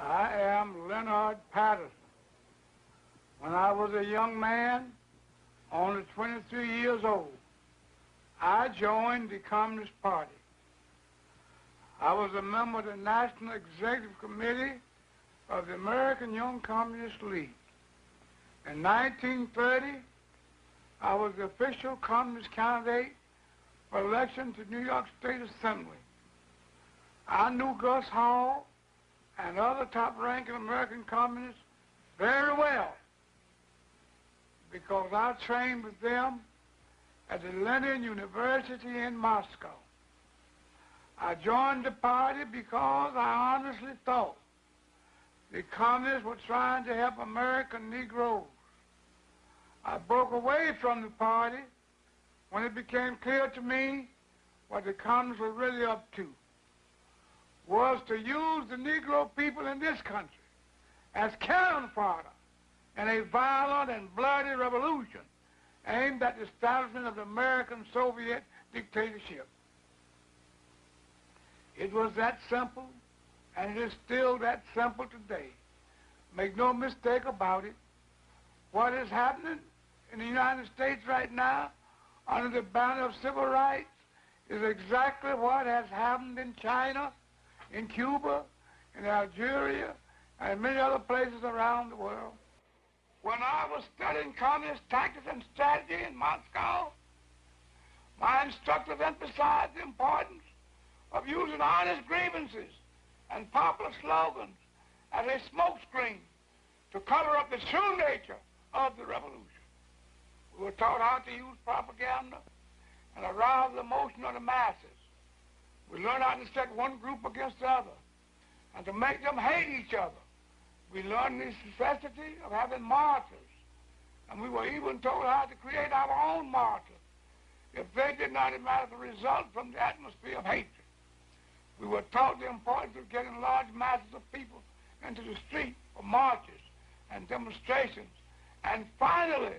I am Leonard Patterson. When I was a young man, only 23 years old, I joined the Communist Party. I was a member of the National Executive Committee of the American Young Communist League. In 1930, I was the official communist candidate for election to New York State Assembly. I knew Gus Hall and other top-ranking American communists very well because I trained with them at the Lenin University in Moscow. I joined the party because I honestly thought the communists were trying to help American Negroes. I broke away from the party when it became clear to me what the communists were really up to was to use the Negro people in this country as cannon fodder in a violent and bloody revolution aimed at the establishment of the American Soviet dictatorship. It was that simple, and it is still that simple today. Make no mistake about it. What is happening in the United States right now under the banner of civil rights is exactly what has happened in China, in Cuba, in Algeria, and many other places around the world. When I was studying communist tactics and strategy in Moscow, my instructors emphasized the importance of using honest grievances and popular slogans as a smokescreen to cover up the true nature of the revolution. We were taught how to use propaganda and arouse the emotion of the masses. We learned how to set one group against the other and to make them hate each other. We learned the necessity of having martyrs, and we were even told how to create our own martyrs if they did not matter the result from the atmosphere of hatred. We were taught the importance of getting large masses of people into the street for marches and demonstrations. And finally,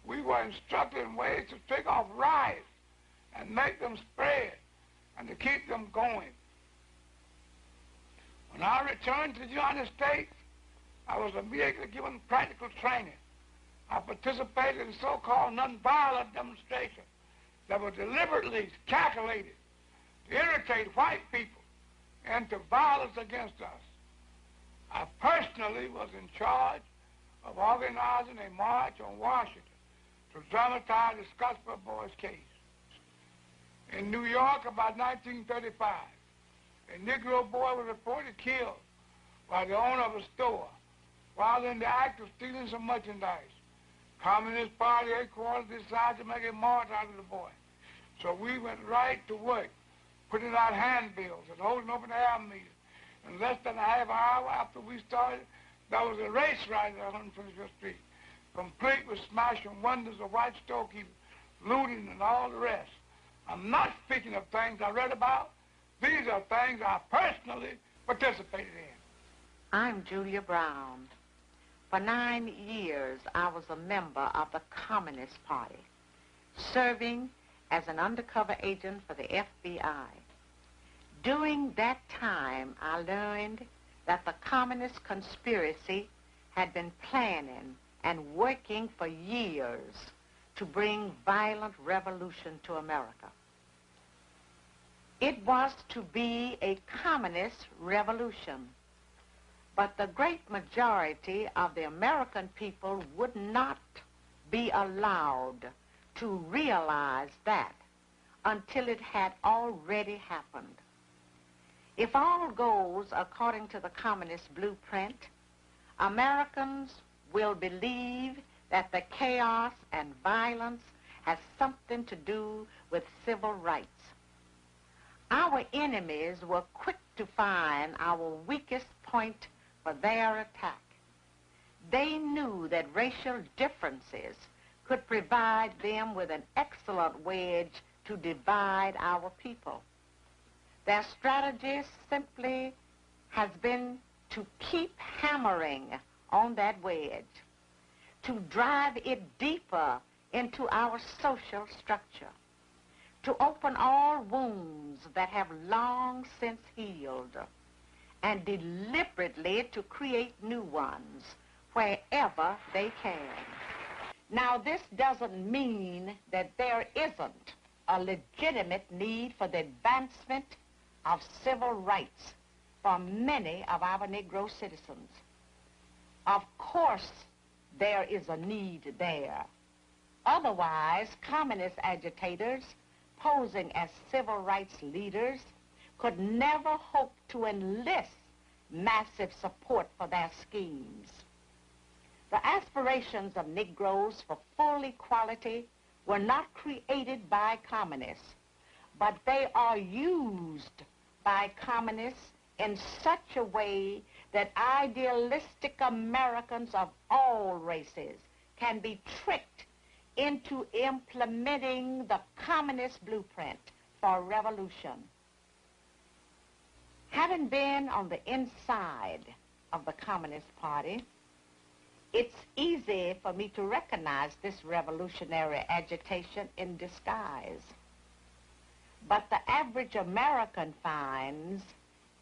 we were instructed in ways to take off riots and make them spread and to keep them going. When I returned to the United States, I was immediately given practical training. I participated in so-called nonviolent demonstrations that were deliberately calculated to irritate white people into violence against us. I personally was in charge of organizing a march on Washington to dramatize the Scottsboro Boys case. In New York, about 1935, a Negro boy was reported killed by the owner of a store while in the act of stealing some merchandise. Communist Party headquarters decided to make a march out of the boy. So we went right to work, putting out handbills and holding open air meetings. In less than a half hour after we started, there was a race riot on 125th Street, complete with smashing windows of white storekeepers, looting, and all the rest. I'm not speaking of things I read about. These are things I personally participated in. I'm Julia Brown. For 9 years, I was a member of the Communist Party, serving as an undercover agent for the FBI. During that time, I learned that the communist conspiracy had been planning and working for years to bring violent revolution to America. It was to be a communist revolution, but the great majority of the American people would not be allowed to realize that until it had already happened. If all goes according to the communist blueprint, Americans will believe that the chaos and violence has something to do with civil rights. Our enemies were quick to find our weakest point for their attack. They knew that racial differences could provide them with an excellent wedge to divide our people. Their strategy simply has been to keep hammering on that wedge, to drive it deeper into our social structure, to open all wounds that have long since healed, and deliberately to create new ones wherever they can. Now, this doesn't mean that there isn't a legitimate need for the advancement of civil rights for many of our Negro citizens. Of course, there is a need there. Otherwise, communist agitators posing as civil rights leaders could never hope to enlist massive support for their schemes. The aspirations of Negroes for full equality were not created by communists, but they are used by communists in such a way that idealistic Americans of all races can be tricked into implementing the communist blueprint for revolution. Having been on the inside of the Communist Party, it's easy for me to recognize this revolutionary agitation in disguise. But the average American finds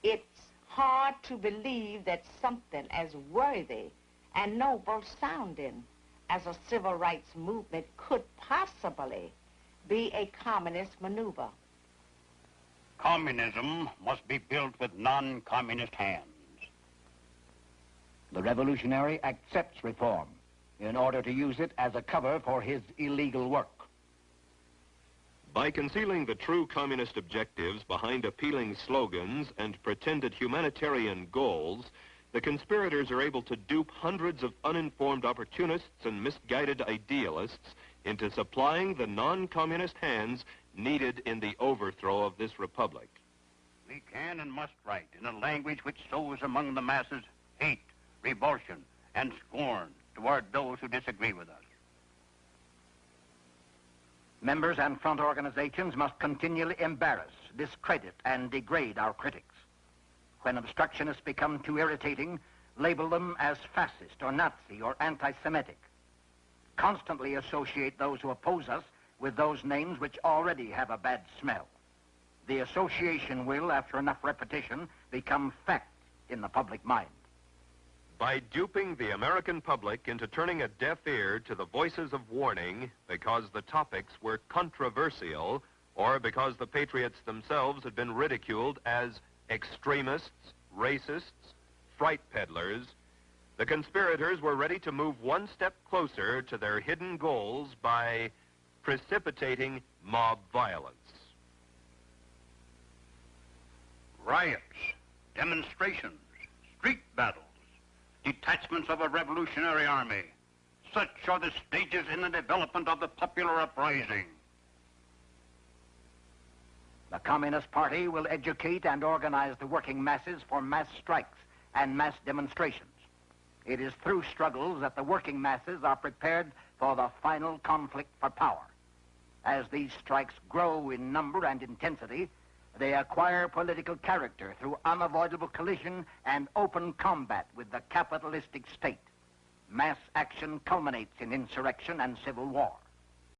it's hard to believe that something as worthy and noble sounding as a civil rights movement could possibly be a communist maneuver. Communism must be built with non-communist hands. The revolutionary accepts reform in order to use it as a cover for his illegal work. By concealing the true communist objectives behind appealing slogans and pretended humanitarian goals, the conspirators are able to dupe hundreds of uninformed opportunists and misguided idealists into supplying the non-communist hands needed in the overthrow of this republic. We can and must write in a language which sows among the masses hate, revulsion, and scorn toward those who disagree with us. Members and front organizations must continually embarrass, discredit, and degrade our critics. When obstructionists become too irritating, label them as fascist or Nazi or anti-Semitic. Constantly associate those who oppose us with those names which already have a bad smell. The association will, after enough repetition, become fact in the public mind. By duping the American public into turning a deaf ear to the voices of warning because the topics were controversial or because the patriots themselves had been ridiculed as extremists, racists, fright peddlers, the conspirators were ready to move one step closer to their hidden goals by precipitating mob violence. Riots, demonstrations, street battles, detachments of a revolutionary army. Such are the stages in the development of the popular uprising. The Communist Party will educate and organize the working masses for mass strikes and mass demonstrations. It is through struggles that the working masses are prepared for the final conflict for power. As these strikes grow in number and intensity, they acquire political character through unavoidable collision and open combat with the capitalistic state. Mass action culminates in insurrection and civil war.